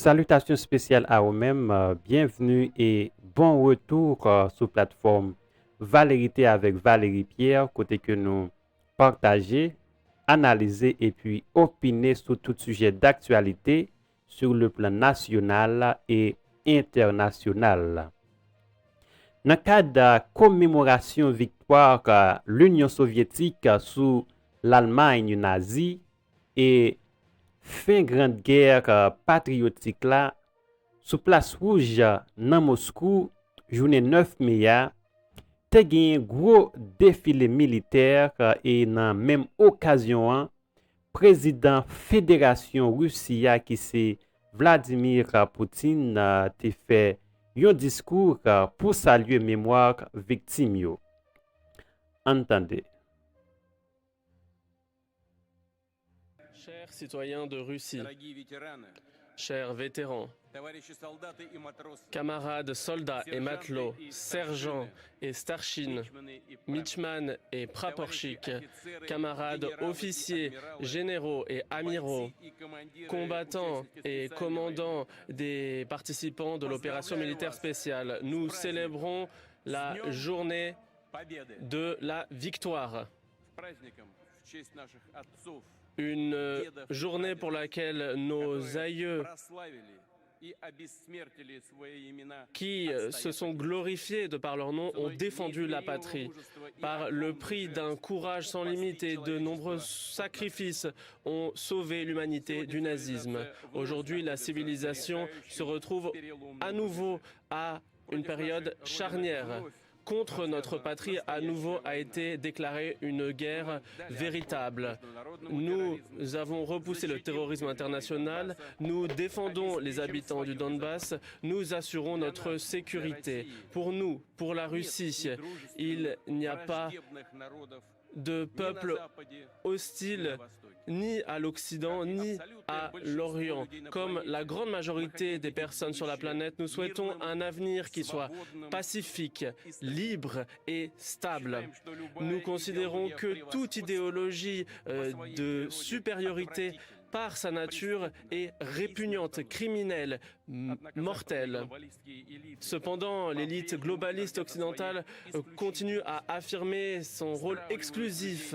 Salutations spéciales à vous-même, bienvenue et bon retour sur plateforme Valérité avec Valérie Pierre, côté que nous partager, analyser et puis opiner sur tout sujet d'actualité sur le plan national et international. Dans le cadre de la commémoration victoire de l'Union soviétique sous l'Allemagne nazie et fin grande guerre patriotique là, sous place rouge dans Moscou, journée 9 mai, te gen un gros défilé militaire et dans même occasion, président Fédération Russie qui c'est Vladimir Poutine te fait un discours pour saluer mémoire victime yo. Entendez. Chers citoyens de Russie, chers vétérans, camarades soldats et matelots, sergents et starchines, michman et praporchik, camarades officiers, généraux et amiraux, combattants et commandants des participants de l'opération militaire spéciale, nous célébrons la journée de la victoire. Une journée pour laquelle nos aïeux qui se sont glorifiés de par leur nom ont défendu la patrie. Par le prix d'un courage sans limite et de nombreux sacrifices ont sauvé l'humanité du nazisme. Aujourd'hui, la civilisation se retrouve à nouveau à une période charnière. Contre notre patrie, à nouveau a été déclarée une guerre véritable. Nous avons repoussé le terrorisme international, nous défendons les habitants du Donbass, nous assurons notre sécurité. Pour nous, pour la Russie, il n'y a pas de peuple hostile ni à l'Occident, ni à l'Orient. Comme la grande majorité des personnes sur la planète, nous souhaitons un avenir qui soit pacifique, libre et stable. Nous considérons que toute idéologie de supériorité par sa nature est répugnante, criminelle, mortelle. Cependant, l'élite globaliste occidentale continue à affirmer son rôle exclusif.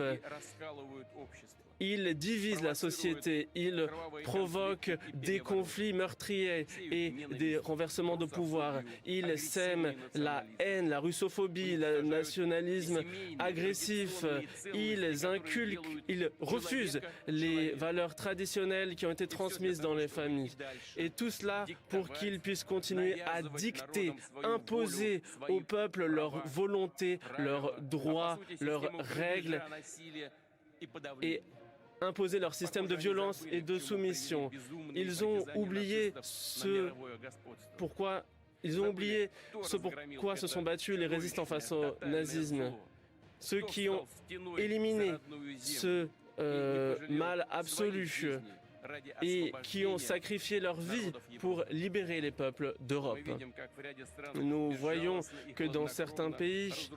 Il divise la société, il provoque des conflits meurtriers et des renversements de pouvoir. Il sème la haine, la russophobie, le nationalisme agressif. Il refuse les valeurs traditionnelles qui ont été transmises dans les familles. Et tout cela pour qu'ils puissent continuer à dicter, imposer au peuple leur volonté, leurs droits, leurs règles et imposer leur système de violence et de soumission. Ils ont oublié ce pourquoi se sont battus les résistants face au nazisme. Ceux qui ont éliminé ce mal absolu et qui ont sacrifié leur vie pour libérer les peuples d'Europe. Nous voyons que dans certains pays,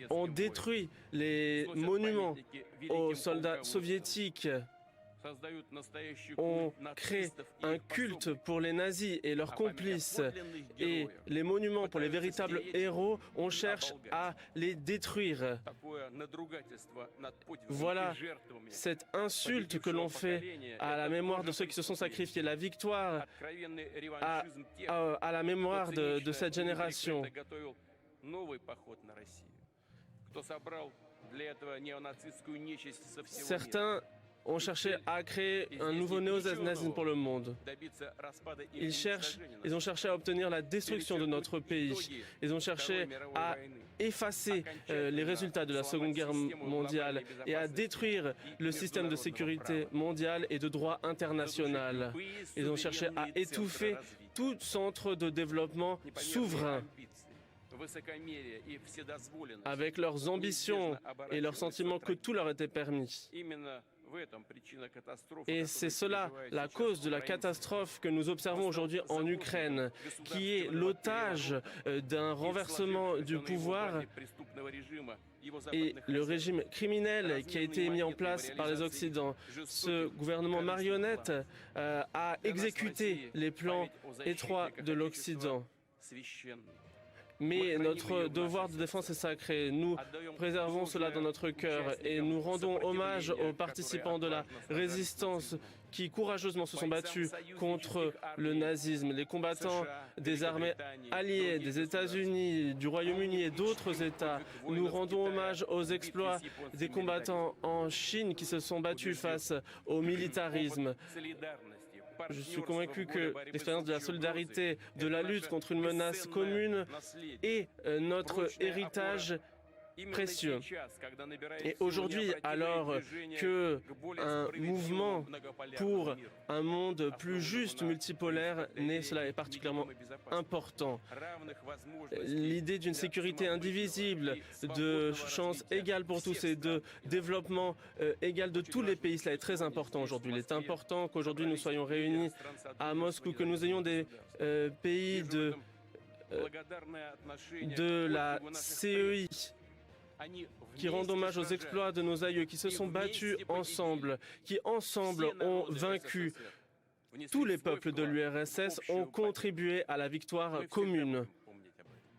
on détruit les monuments aux soldats soviétiques. On crée un culte pour les nazis et leurs complices et les monuments pour les véritables héros, on cherche à les détruire. Voilà cette insulte que l'on fait à la mémoire de ceux qui se sont sacrifiés, la victoire à la mémoire de cette génération. Certains ont cherché à créer un nouveau néo-nazisme pour le monde. Ils ont cherché à obtenir la destruction de notre pays. Ils ont cherché à effacer les résultats de la Seconde Guerre mondiale et à détruire le système de sécurité mondial et de droit international. Ils ont cherché à étouffer tout centre de développement souverain. Avec leurs ambitions et leur sentiment que tout leur était permis. Et c'est cela, la cause de la catastrophe que nous observons aujourd'hui en Ukraine, qui est l'otage d'un renversement du pouvoir et le régime criminel qui a été mis en place par les Occidents. Ce gouvernement marionnette a exécuté les plans étroits de l'Occident. Mais notre devoir de défense est sacré. Nous préservons cela dans notre cœur et nous rendons hommage aux participants de la résistance qui courageusement se sont battus contre le nazisme, les combattants des armées alliées, des États-Unis, du Royaume-Uni et d'autres États. Nous rendons hommage aux exploits des combattants en Chine qui se sont battus face au militarisme. Je suis convaincu que l'expérience de la solidarité, de la lutte contre une menace commune est notre héritage précieux. Et aujourd'hui, alors que un mouvement pour un monde plus juste, multipolaire, naît, cela est particulièrement important. L'idée d'une sécurité indivisible, de chances égales pour tous et de développement égal de tous les pays, cela est très important aujourd'hui. Il est important qu'aujourd'hui nous soyons réunis à Moscou, que nous ayons des pays de la CEI qui rendent hommage aux exploits de nos aïeux, qui se sont battus ensemble, qui ensemble ont vaincu. Tous les peuples de l'URSS ont contribué à la victoire commune.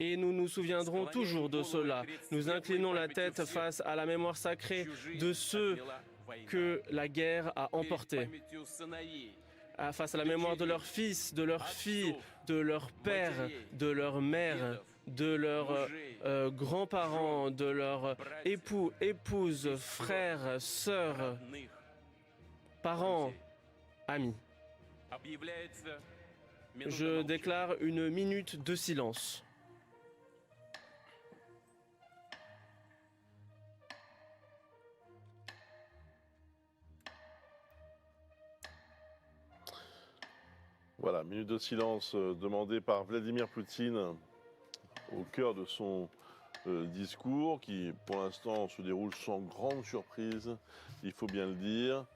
Et nous nous souviendrons toujours de cela. Nous inclinons la tête face à la mémoire sacrée de ceux que la guerre a emportés. Face à la mémoire de leurs fils, de leurs filles, de leurs pères, de leurs mères, de leurs grands-parents, de leurs époux, épouses, frères, sœurs, parents, amis. Je déclare une minute de silence. Voilà, minute de silence demandée par Vladimir Poutine au cœur de son discours qui, pour l'instant, se déroule sans grande surprise, il faut bien le dire,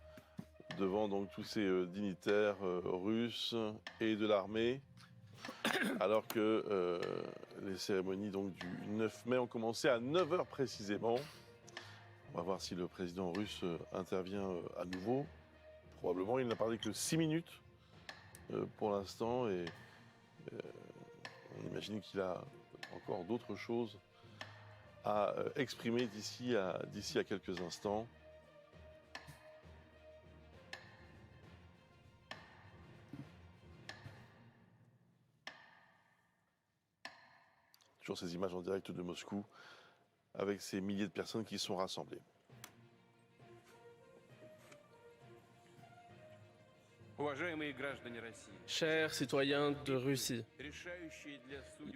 devant donc tous ces dignitaires russes et de l'armée, alors que les cérémonies donc, du 9 mai ont commencé à 9 h précisément. On va voir si le président russe intervient à nouveau. Probablement, il n'a parlé que 6 minutes. Pour l'instant, et on imagine qu'il a encore d'autres choses à exprimer d'ici à quelques instants. Toujours ces images en direct de Moscou, avec ces milliers de personnes qui sont rassemblées. Chers citoyens de Russie,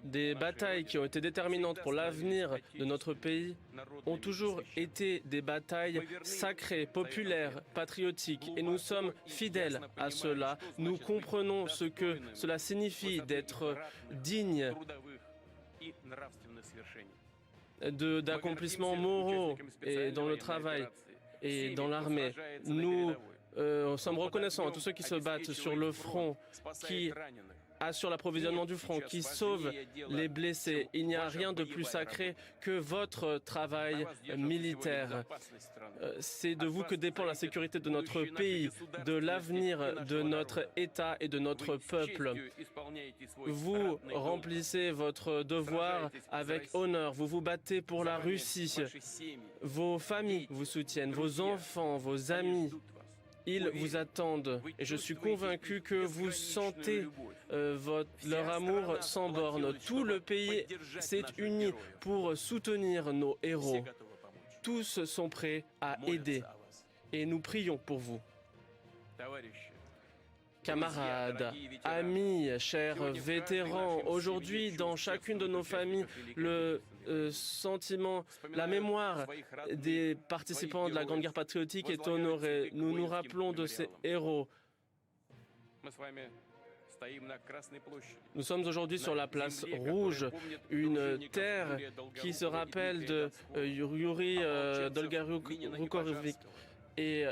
des batailles qui ont été déterminantes pour l'avenir de notre pays ont toujours été des batailles sacrées, populaires, patriotiques, et nous sommes fidèles à cela. Nous comprenons ce que cela signifie d'être digne d'accomplissements moraux et dans le travail et dans l'armée. Nous sommes reconnaissants à tous ceux qui se battent sur le front, qui assurent l'approvisionnement du front, qui sauvent les blessés. Il n'y a rien de plus sacré que votre travail militaire. C'est de vous que dépend la sécurité de notre pays, de l'avenir de notre État et de notre peuple. Vous remplissez votre devoir avec honneur. Vous vous battez pour la Russie. Vos familles vous soutiennent, vos enfants, vos amis. Ils vous attendent et je suis convaincu que vous sentez leur amour sans borne. Tout le pays s'est uni pour soutenir nos héros. Tous sont prêts à aider et nous prions pour vous. Camarades, amis, chers vétérans, aujourd'hui, dans chacune de nos familles, le sentiment, la mémoire des participants de la Grande Guerre patriotique est honorée. Nous nous rappelons de ces héros. Nous sommes aujourd'hui sur la place rouge, une terre qui se rappelle de Yuri Dolgorukhovitch. et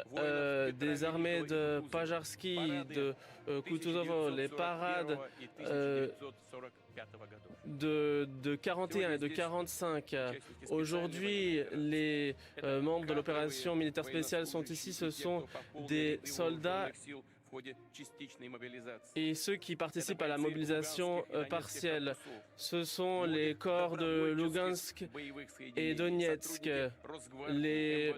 des armées de Pajarski, de Kutuzovo, les parades de 41 et de 45. Aujourd'hui, les membres de l'opération militaire spéciale sont ici. Ce sont des soldats et ceux qui participent à la mobilisation partielle. Ce sont les corps de Lugansk et Donetsk, les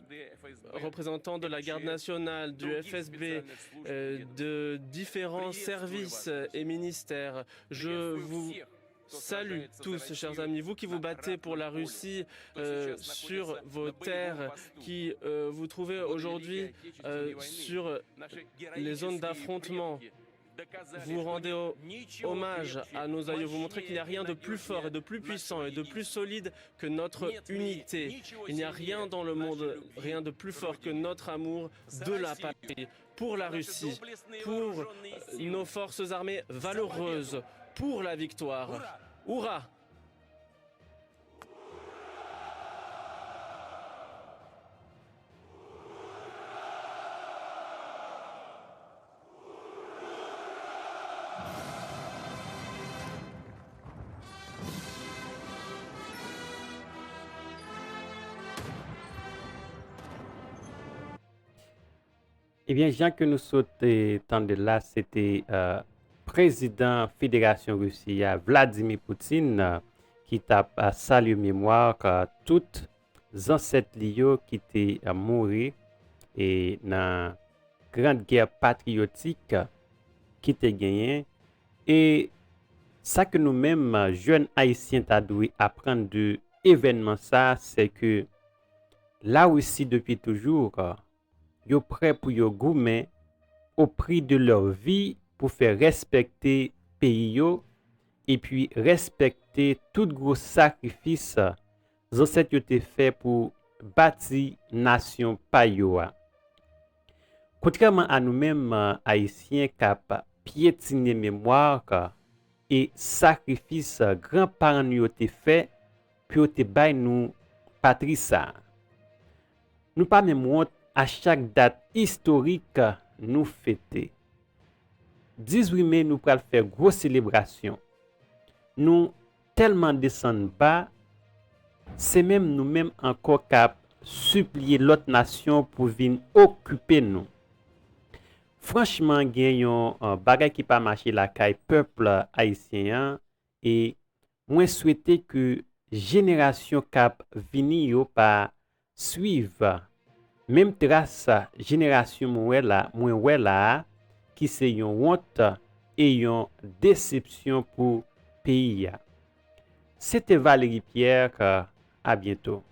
représentants de la garde nationale, du FSB, de différents services et ministères. Je vous salue tous, chers amis, vous qui vous battez pour la Russie sur vos terres, qui vous trouvez aujourd'hui sur les zones d'affrontement. Vous rendez hommage à nos aïeux, vous montrez qu'il n'y a rien de plus fort et de plus puissant et de plus solide que notre unité. Il n'y a rien dans le monde, rien de plus fort que notre amour de la patrie, pour la Russie, pour nos forces armées valeureuses, pour la victoire. Hurrah! Eh bien, Jean que nous sautons tant de là, c'était président Fédération Russie, Vladimir Poutine, qui t'a salué mémoire toutes ancêtres liés qui étaient morts et dans grande guerre patriotique qui était gagnée. Et ça que nous-mêmes, jeunes haïtiens, t'a dû apprendre de événement ça, c'est que la Russie depuis toujours, yo prêt pour yo goumen au prix de leur vie pour faire respecter pays yo et puis respecter tout gros sacrifice ancêtres yo fait pour bâtir nation pa yo. Contrairement à nous-mêmes haïtiens cap piétiner mémoire et sacrifice grands-parents yo te fait pour te bay nous patrie ça. Nous pas même honte à chaque date historique nous fêter. 18 mai nous pral faire grosse célébration. Nous tellement descend bas, c'est même nous-mêmes encore cap supplier l'autre nation pour venir occuper nous. Franchement, gagnons bagay qui pas marcher la caille peuple haïtien et moi souhaiter que génération cap vini yo pas suivre même trace génération moi là qui c'est yon honte et yon déception pour pays. C'était Valérie Pierre, à bientôt.